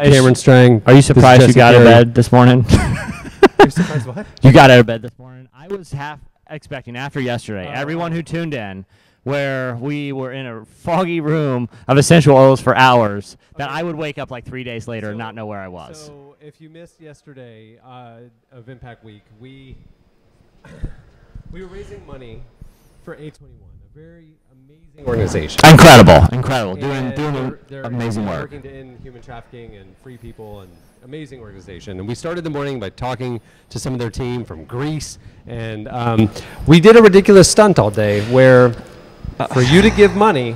Cameron Strang. Are you surprised you got out of bed this morning? Are you surprised what? You got out of bed this morning. I was half expecting after yesterday, everyone who tuned in, where we were in a foggy room of essential oils for hours, that I would wake up like 3 days later and not know where I was. So if you missed yesterday of Impact Week, we were raising money for A21, a very amazing organization. Incredible. Doing They're amazing work. Working to end human trafficking and free people, and amazing organization. And we started the morning by talking to some of their team from Greece, and we did a ridiculous stunt all day where for you to give money,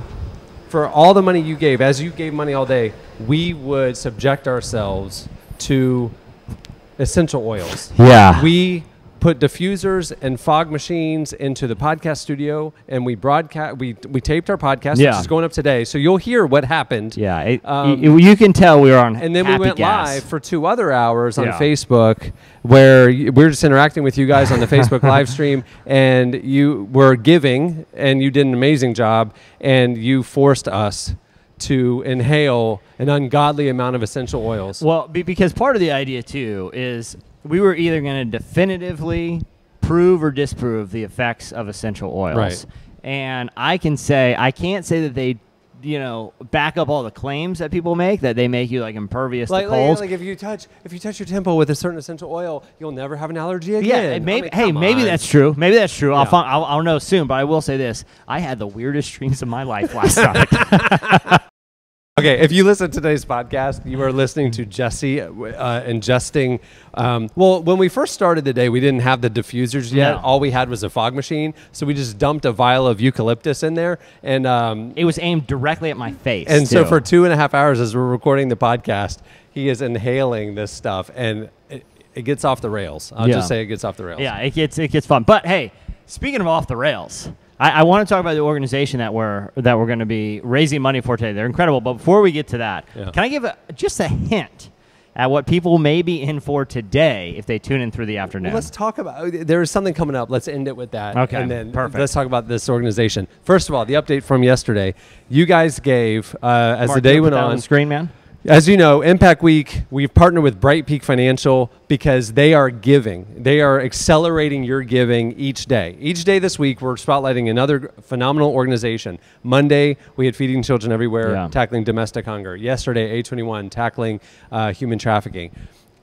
for all the money you gave, as you gave money all day, we would subject ourselves to essential oils. Yeah. We put diffusers and fog machines into the podcast studio, and we broadcast. We taped our podcast, which is going up today. So you'll hear what happened. Yeah, you can tell we were on. And then we went live for 2 other hours on Yeah. Facebook, where we're just interacting with you guys on the Facebook live stream, and you were giving, and you did an amazing job, and you forced us to inhale an ungodly amount of essential oils. Well, because part of the idea too is we were either going to definitively prove or disprove the effects of essential oils. Right. And I can't say that they, back up all the claims that people make, that they make you like impervious to colds. Like if you touch your temple with a certain essential oil, you'll never have an allergy again. Yeah, maybe that's true. Maybe that's true. Yeah. I'll know soon. But I will say this: I had the weirdest dreams of my life last night. Okay, if you listen to today's podcast, you are listening to Jesse ingesting. Well, when we first started the day, we didn't have the diffusers yet. No. All we had was a fog machine, so we just dumped a vial of eucalyptus in there, and It was aimed directly at my face. and so too. for 2.5 hours, as we're recording the podcast, he is inhaling this stuff, and it gets off the rails. I'll just say it gets off the rails. Yeah, it gets fun. But hey, speaking of off the rails, I want to talk about the organization that we're going to be raising money for today. They're incredible. But before we get to that, can I give just a hint at what people may be in for today if they tune in through the afternoon? Well, let's talk about. There is something coming up. Let's end it with that. Okay, and then perfect. Let's talk about this organization. First of all, the update from yesterday. You guys gave as Mark, the day you went put that on. the screen, man. As you know, Impact Week, we've partnered with Bright Peak Financial because they are giving. They are accelerating your giving each day. Each day this week, we're spotlighting another phenomenal organization. Monday, we had Feeding Children Everywhere, tackling domestic hunger. Yesterday, A21, tackling human trafficking.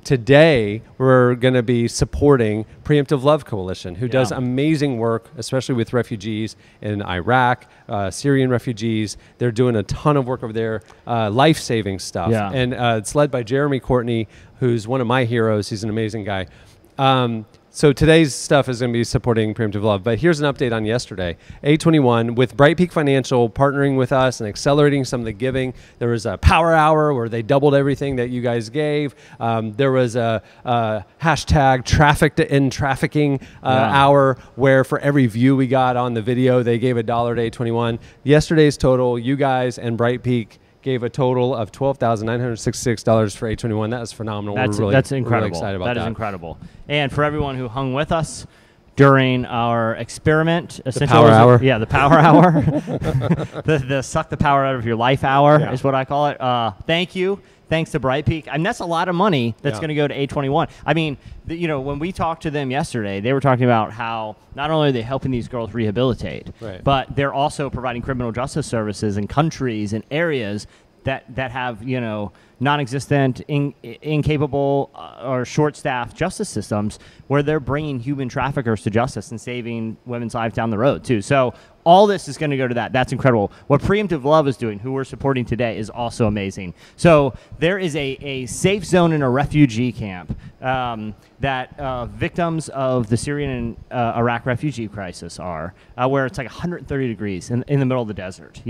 Today, we're going to be supporting Preemptive Love Coalition, who does amazing work, especially with refugees in Iraq, Syrian refugees. They're doing a ton of work over there, life-saving stuff. Yeah. And it's led by Jeremy Courtney, who's one of my heroes. He's an amazing guy. So today's stuff is going to be supporting Preemptive Love. But here's an update on yesterday. A21, with Bright Peak Financial partnering with us and accelerating some of the giving. There was a power hour where they doubled everything that you guys gave. There was a hashtag traffic to end trafficking hour where for every view we got on the video, they gave $1 to A21. Yesterday's total, you guys and Bright Peak gave a total of $12,966 for A21. That is phenomenal. That's incredible. Really excited about that. That is incredible. And for everyone who hung with us during our experiment, the power hour. Yeah, the power hour. the suck the power out of your life hour is what I call it. Thank you. Thanks to Bright Peak. And that's a lot of money that's going to go to A21. I mean, when we talked to them yesterday, they were talking about how not only are they helping these girls rehabilitate, but they're also providing criminal justice services in countries and areas that have, non-existent, incapable, or short-staffed justice systems where they're bringing human traffickers to justice and saving women's lives down the road, too. So all this is going to go to that. That's incredible. What Preemptive Love is doing, who we're supporting today, is also amazing. So there is a safe zone in a refugee camp that victims of the Syrian and Iraq refugee crisis are, where it's like 130 degrees in the middle of the desert.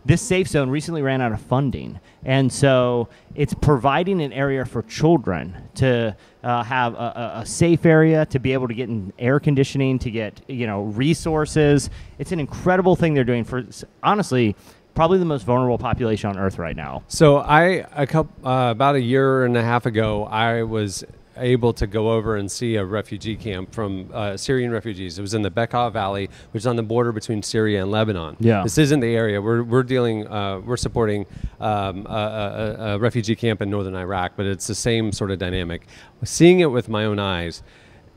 This safe zone recently ran out of funding, and so it's providing an area for children to have a safe area, to be able to get in air conditioning, to get resources. It's an incredible thing they're doing for, honestly, probably the most vulnerable population on Earth right now. So about a year and a half ago, I was able to go over and see a refugee camp from Syrian refugees. It was in the Bekaa Valley, which is on the border between Syria and Lebanon. Yeah. This isn't the area. We're supporting a refugee camp in northern Iraq, but it's the same sort of dynamic. Seeing it with my own eyes,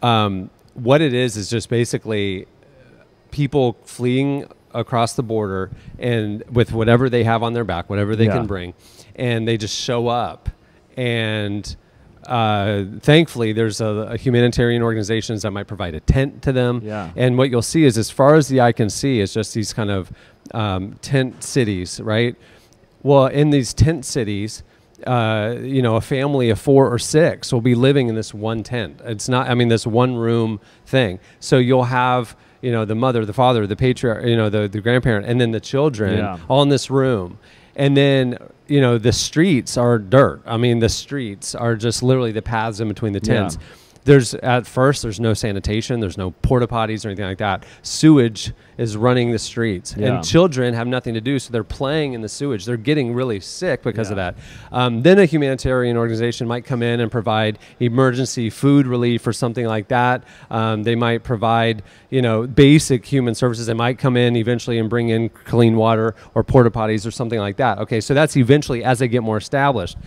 what it is just basically people fleeing across the border and with whatever they have on their back, whatever they can bring, and they just show up. And thankfully, there's a humanitarian organizations that might provide a tent to them. Yeah. And what you'll see is, as far as the eye can see, is just these kind of tent cities, right? Well, in these tent cities, a family of 4 or 6 will be living in this one tent. It's not, this one room thing. So you'll have, the mother, the father, the patriarch, the grandparent, and then the children all in this room. And then, the streets are dirt. The streets are just literally the paths in between the tents. Yeah. There's no sanitation. There's no porta potties or anything like that. Sewage is running the streets, and children have nothing to do, so they're playing in the sewage. They're getting really sick because of that. Then a humanitarian organization might come in and provide emergency food relief or something like that. They might provide, basic human services. They might come in eventually and bring in clean water or porta potties or something like that. Okay, so that's eventually as they get more established.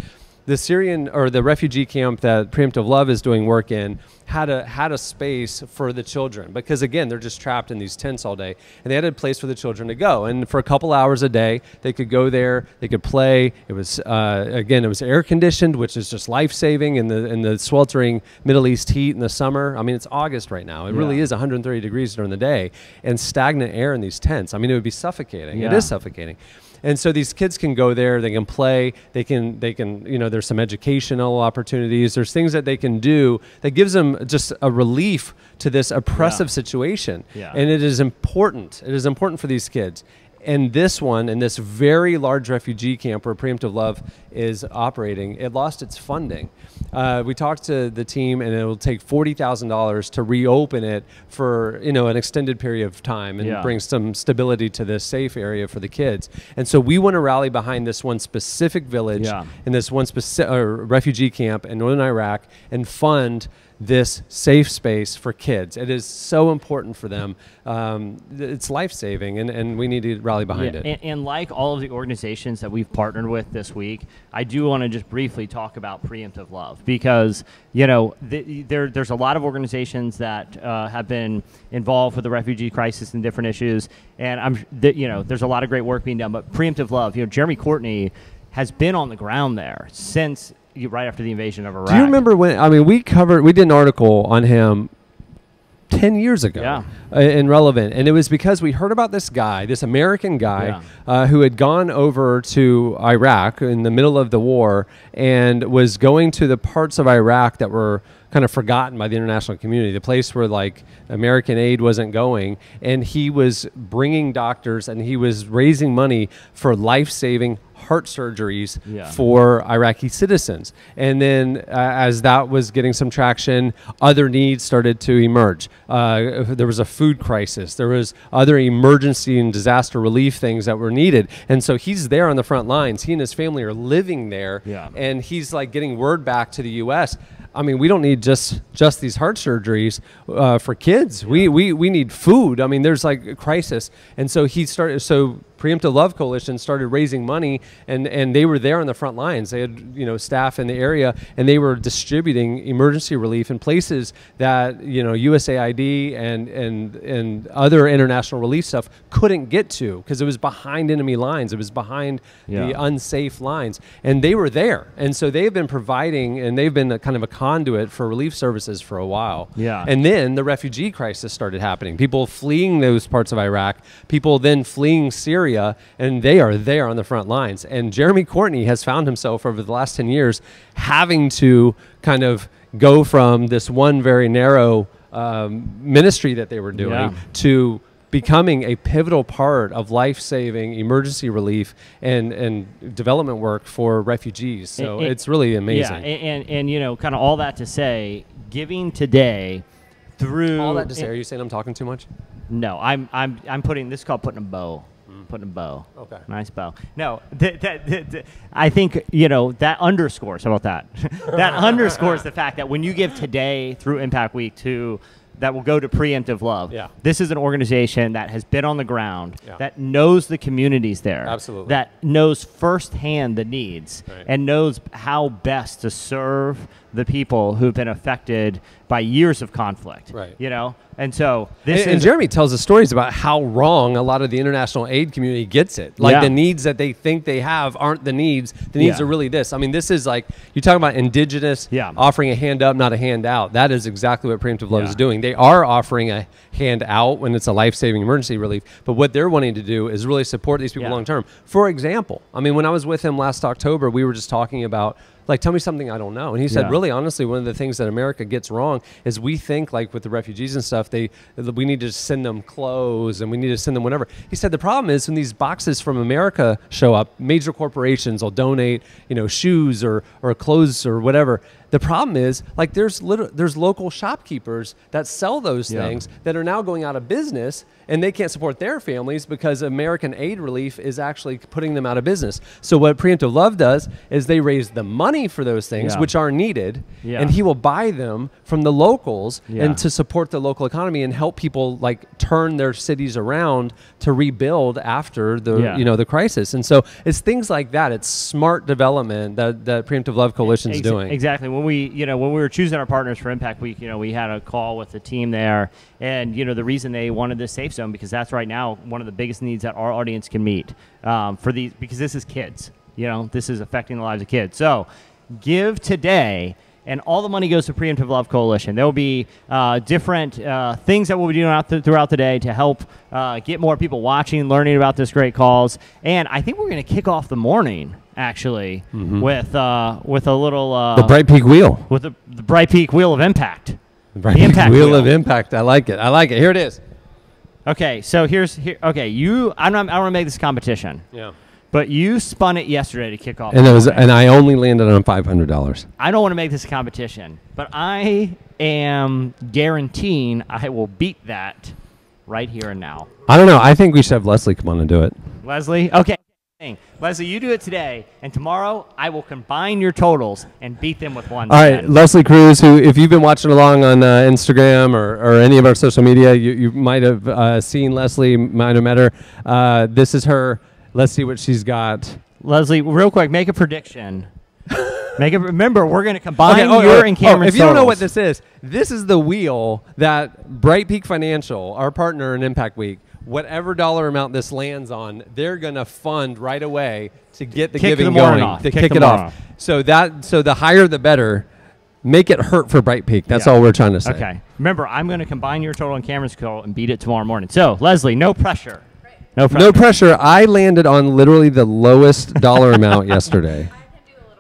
The Syrian or the refugee camp that Preemptive Love is doing work in had a space for the children, because again, they're just trapped in these tents all day, and they had a place for the children to go. And for a couple hours a day, they could go there, they could play. It was it was air conditioned, which is just life saving in the sweltering Middle East heat in the summer. It's August right now. It really is 130 degrees during the day, and stagnant air in these tents. It would be suffocating. It is suffocating. And so these kids can go there, they can play, they can, there's some educational opportunities, there's things that they can do that gives them just a relief to this oppressive situation. Yeah. And it is important. It is important for these kids. And this one, in this very large refugee camp where Preemptive Love is operating, it lost its funding. We talked to the team, and it will take $40,000 to reopen it for an extended period of time and bring some stability to this safe area for the kids. And so we want to rally behind this one specific village and this one specific refugee camp in northern Iraq and fund this safe space for kids. It is so important for them. It's life-saving, and we need to rally behind it. And like all of the organizations that we've partnered with this week, I do want to just briefly talk about Preemptive Love, because there's a lot of organizations that have been involved with the refugee crisis and different issues, and there's a lot of great work being done. But Preemptive Love, Jeremy Courtney has been on the ground there since right after the invasion of Iraq. Do you remember when, we did an article on him 10 years ago in Relevant, and it was because we heard about this guy, this American guy who had gone over to Iraq in the middle of the war and was going to the parts of Iraq that were kind of forgotten by the international community, the place where like American aid wasn't going, and he was bringing doctors and he was raising money for life-saving heart surgeries for Iraqi citizens. And then as that was getting some traction, other needs started to emerge. There was a food crisis. There was other emergency and disaster relief things that were needed. And so he's there on the front lines. He and his family are living there, and he's like getting word back to the U.S. We don't need just these heart surgeries for kids. We need food. There's like a crisis. And so Preemptive Love Coalition started raising money, and they were there on the front lines. They had staff in the area, and they were distributing emergency relief in places that USAID and other international relief stuff couldn't get to, because it was behind enemy lines. It was behind the unsafe lines, and they were there. And so they've been providing, and they've been kind of a conduit for relief services for a while. And then the refugee crisis started happening. People fleeing those parts of Iraq, people then fleeing Syria, and they are there on the front lines. And Jeremy Courtney has found himself over the last 10 years having to kind of go from this one very narrow ministry that they were doing to becoming a pivotal part of life-saving emergency relief and development work for refugees. So it's really amazing. And kind of all that to say, giving today through all that to say, are you saying I'm talking too much? No, I'm putting this is called putting a bow putting a bow. Okay. Nice bow. No, I think, that underscores. How about that? That underscores the fact that when you give today through Impact Week that will go to Preemptive Love. Yeah. This is an organization that has been on the ground, Yeah. that knows the communities there. Absolutely. That knows firsthand the needs Right. and knows how best to serve the people who've been affected by years of conflict. Right. And so and Jeremy tells us stories about how wrong a lot of the international aid community gets it. Like Yeah. the needs that they think they have aren't the needs. The needs Yeah. are really this. I mean, this is like, you talk about indigenous Yeah. offering a hand up, not a hand out. That is exactly what Preemptive Love Yeah. is doing. They are offering a hand out when it's a life-saving emergency relief. But what they're wanting to do is really support these people Yeah. long term. For example, I mean, when I was with him last October, we were just talking about, like, tell me something I don't know. And he said, Yeah. really, honestly, one of the things that America gets wrong is we think, like with the refugees and stuff, we need to send them clothes and we need to send them whatever. He said the problem is when these boxes from America show up, major corporations will donate, shoes or clothes or whatever. The problem is, like, there's local shopkeepers that sell those Yeah. things that are now going out of business, and they can't support their families because American aid relief is actually putting them out of business. So what Preemptive Love does is they raise the money for those things, Yeah. which are needed, Yeah. and he will buy them from the locals Yeah. and to support the local economy and help people like turn their cities around to rebuild after the Yeah. the crisis. And so it's things like that. It's smart development that Preemptive Love Coalition is doing. Exactly. When we were choosing our partners for Impact Week, we had a call with the team there, and the reason they wanted this safe zone because that's right now one of the biggest needs that our audience can meet because this is kids. This is affecting the lives of kids. So give today. And all the money goes to Preemptive Love Coalition. There will be different things that we'll be doing throughout the day to help get more people watching, learning about this great cause. And I think we're going to kick off the morning, actually, with a little... The Bright Peak Wheel. With the Bright Peak Wheel of Impact. The Bright Peak Impact Wheel Wheel. of Impact. I like it. Here it is. Okay, so I don't want to make this a competition. Yeah. But you spun it yesterday to kick off. And I only landed on $500. I don't want to make this a competition, but I am guaranteeing I will beat that right here and now. I don't know. I think we should have Leslie come on and do it. Leslie? Okay. Leslie, you do it today, and tomorrow I will combine your totals and beat them with one. All right, Leslie Cruz, who, if you've been watching along on Instagram or any of our social media, you might have seen Leslie, might have met her. This is her. Let's see what she's got. Leslie, real quick, make a prediction. Remember, we're going to combine your and Cameron's if you don't know totals. what this is the wheel that Bright Peak Financial, our partner in Impact Week, whatever dollar amount this lands on, they're going to fund right away to get the giving going, to kick it off. So the higher the better. Make it hurt for Bright Peak. That's all we're trying to say. Okay. Remember, I'm going to combine your total and Cameron's total and beat it tomorrow morning. So, Leslie, no pressure. No pressure. No pressure. I landed on literally the lowest dollar amount yesterday.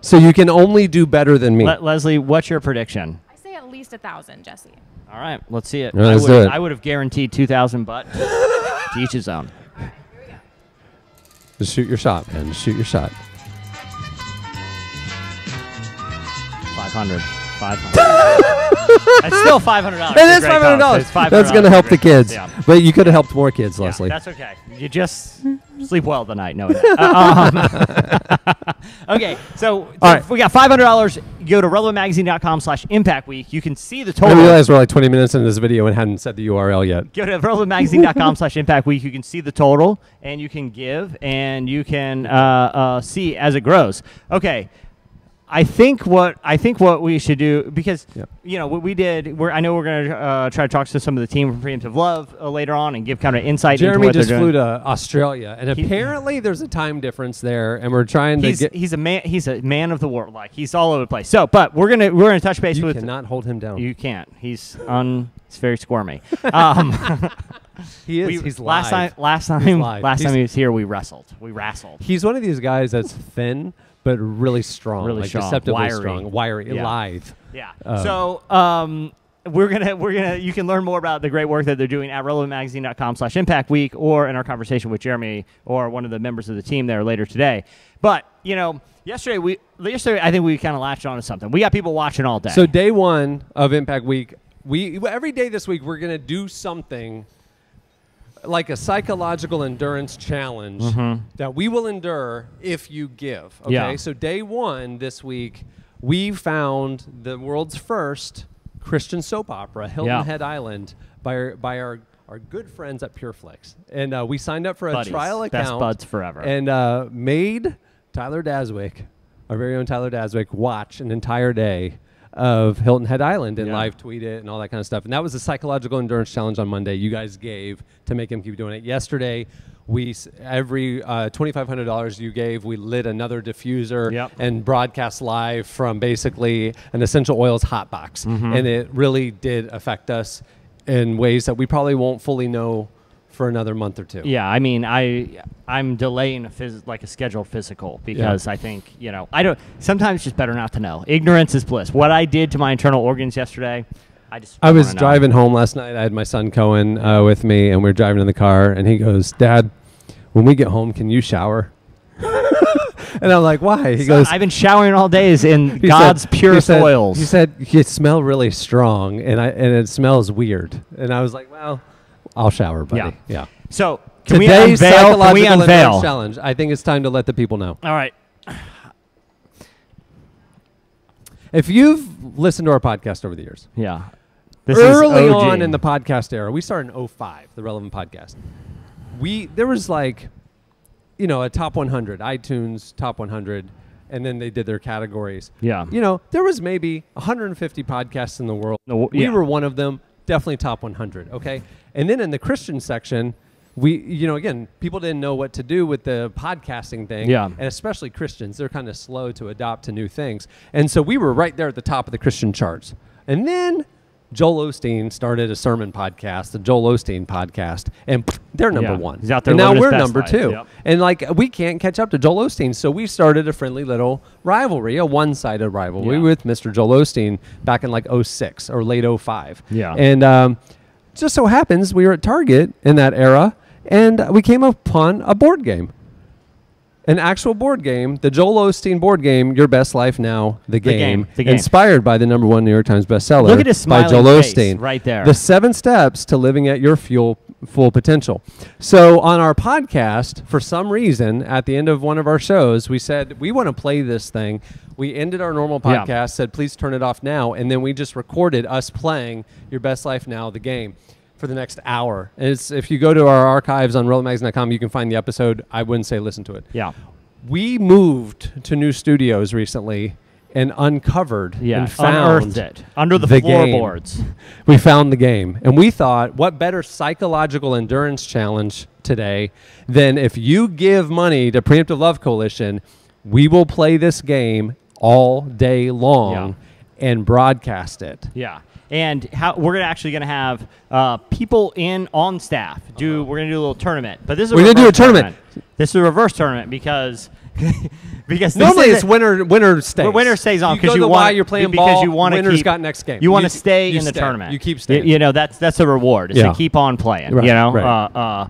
So you can only do better than me. Leslie, what's your prediction? I say at least 1,000, Jesse. All right, let's see it. Let's do it. I would have guaranteed 2,000, but to each his own. Just shoot your shot, man. Just shoot your shot. 500. It's still $500. It is $500. That's going to help the kids. Yeah. But you could have helped more kids, Leslie. That's okay. You just sleep well tonight. No. Okay, so right. we got $500. You go to relevantmagazine.com/Impact Week. You can see the I total. realized we're like 20 minutes into this video and hadn't said the URL yet. Go to relevantmagazine.com/Impact Week. You can see the total, and you can give, and you can see as it grows. Okay. I think what we should do, because what we did, I know we're going to try to talk to some of the team from Preemptive Love later on and give kind of insight Jeremy into what just they're doing. flew to Australia, and apparently there's a time difference there, and we're trying to get. He's a man of the world, like he's all over the place. So, but we're gonna touch base with. You cannot hold him down. You can't. He's very squirmy. He is. He's live. Last time he was here, we wrestled. He's one of these guys that's thin but really strong, really like strong, deceptively strong, wiry, yeah. lithe. Yeah. So we're gonna you can learn more about the great work that they're doing at relevantmagazine.com/Impact Week or in our conversation with Jeremy or one of the members of the team there later today. But yesterday I think we kind of latched on to something. We got people watching all day. So day one of Impact Week, every day this week we're gonna do something. like a psychological endurance challenge that we will endure if you give. Okay, Yeah. so day one this week, we found the world's first Christian soap opera, Hilton Head Island, by our good friends at PureFlix, and we signed up for a Buddies. trial account. Best buds forever. And made Tyler Daswick, our very own Tyler Daswick, watch an entire day of Hilton Head Island and live tweet it and all that kind of stuff. And that was a psychological endurance challenge on Monday you guys gave to make him keep doing it. Yesterday, every $2,500 you gave, we lit another diffuser and broadcast live from basically an essential oils hot box. And it really did affect us in ways that we probably won't fully know for another month or two. Yeah, I mean, I'm delaying a scheduled physical because I think, I don't. Sometimes it's just better not to know. Ignorance is bliss. What I did to my internal organs yesterday, I was driving home last night. I had my son Cohen with me, and we were driving in the car, and he goes, "Dad, when we get home, can you shower?" And I'm like, "Why?" He goes, "I've been showering all days in God's purest oils." He said, "You smell really strong, and it smells weird." And I was like, "Well, I'll shower, buddy." Yeah. So can today's we psychological unveil? endurance challenge. I think it's time to let the people know. All right. If you've listened to our podcast over the years, this early is OG. on in the podcast era, we started in 2005, the Relevant Podcast. There was a top 100, iTunes top 100, and then they did their categories. Yeah. There was maybe 150 podcasts in the world. We were one of them, definitely top 100, okay? And then in the Christian section, again, people didn't know what to do with the podcasting thing. Yeah. And especially Christians, they're kind of slow to adopt to new things. And so we were right there at the top of the Christian charts. And then Joel Osteen started a sermon podcast, the Joel Osteen podcast, and they're number one. He's out there and now living his we're best number life. two. Yep. And we can't catch up to Joel Osteen. So we started a friendly little rivalry, a one-sided rivalry with Mr. Joel Osteen back in 2006 or late 2005. Yeah. And just so happens we were at Target in that era, and we came upon a board game. An actual board game, the Joel Osteen board game, Your Best Life Now, the game. Inspired by the #1 New York Times bestseller. Look at his by smiling Joel face Osteen. right there. The 7 steps to living at your full potential. So on our podcast, for some reason, at the end of one of our shows, we said, we want to play this thing. We ended our normal podcast, said, please turn it off now. And then we just recorded us playing Your Best Life Now, the game, for the next hour. And if you go to our archives on RelevantMagazine.com, you can find the episode. I wouldn't say listen to it. Yeah. We moved to new studios recently and uncovered and found unearthed it under the floorboards. We found the game. And we thought, what better psychological endurance challenge today than if you give money to Preemptive Love Coalition, we will play this game all day long and broadcast it. Yeah. And we're actually going to have people on staff. We're going to do a little tournament. But this is we're going to do a tournament. This is a reverse tournament because normally it's winner stays. Winner stays on because you're playing ball. You want winner's got next game. You want to stay in the tournament. You keep staying. That's a reward. Is to keep on playing. Right,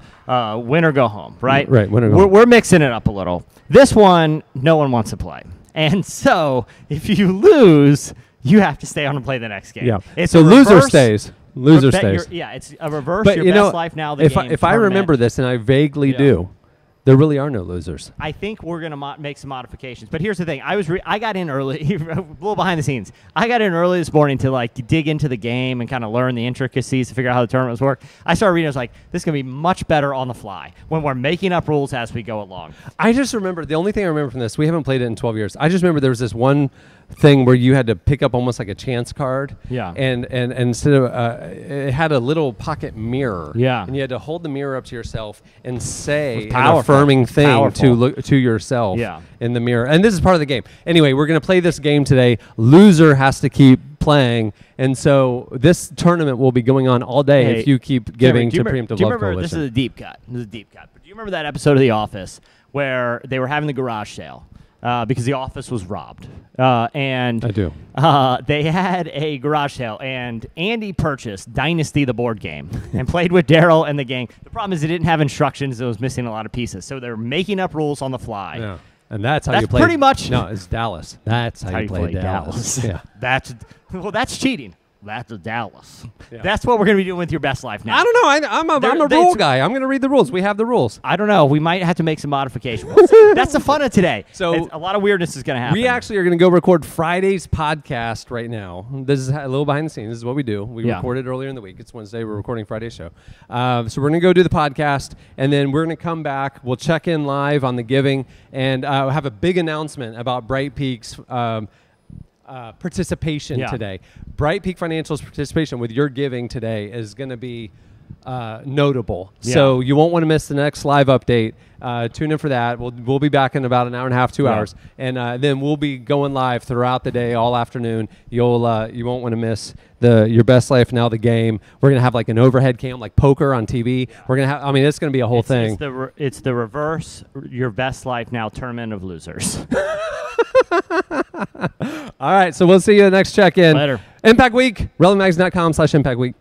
winner go home. Right. Right. Winner go home. We're mixing it up a little. This one, no one wants to play, and so if you lose, you have to stay on and play the next game. Yeah. It's so loser stays. Loser stays. It's a reverse. But Your Best Life Now. If I remember this, and I vaguely do, there really are no losers. I think we're going to make some modifications. But here's the thing. I got in early, a little behind the scenes. I got in early this morning to dig into the game and kind of learn the intricacies to figure out how the tournaments work. I started reading, I was like, this is going to be much better on the fly when we're making up rules as we go along. I just remember, the only thing I remember from this, we haven't played it in 12 years. I just remember there was this one thing where you had to pick up almost like a chance card. Yeah. And instead of, it had a little pocket mirror. Yeah. And you had to hold the mirror up to yourself and say an powerful. affirming thing Powerful. to yourself in the mirror. And this is part of the game. Anyway, we're going to play this game today. Loser has to keep playing. And so this tournament will be going on all day if you keep giving to Preemptive Love Coalition. This is a deep cut. But do you remember that episode of The Office where they were having the garage sale? Because the office was robbed. And I do. They had a garage sale, and Andy purchased Dynasty, the board game, and played with Daryl and the gang. The problem is it didn't have instructions. It was missing a lot of pieces. So they're making up rules on the fly. Yeah. And that's how you play. Pretty much. No, it's Dallas. That's how you play Dallas. Yeah. That's cheating. That's a Dallas. Yeah. That's what we're going to be doing with your best life now. I don't know. I'm a rule guy. I'm going to read the rules. We have the rules. I don't know. We might have to make some modifications. That's the fun of today. So a lot of weirdness is going to happen. We actually are going to go record Friday's podcast right now. This is a little behind the scenes. This is what we do. We recorded earlier in the week. It's Wednesday. We're recording Friday's show. So we're going to go do the podcast, and then we're going to come back. We'll check in live on the giving, and have a big announcement about Bright Peak's participation today. Bright Peak Financial's participation with your giving today is going to be notable. Yeah. So you won't want to miss the next live update. Tune in for that. We'll be back in about an hour and a half, 2 hours, and then we'll be going live throughout the day, all afternoon. You won't want to miss your best life now. The game. We're gonna have like an overhead cam, like poker on TV. We're gonna have. I mean, it's gonna be a whole thing. It's the reverse your best life now tournament of losers. All right, so we'll see you next check-in. Later. Impact Week, relevantmagazine.com/Impact Week.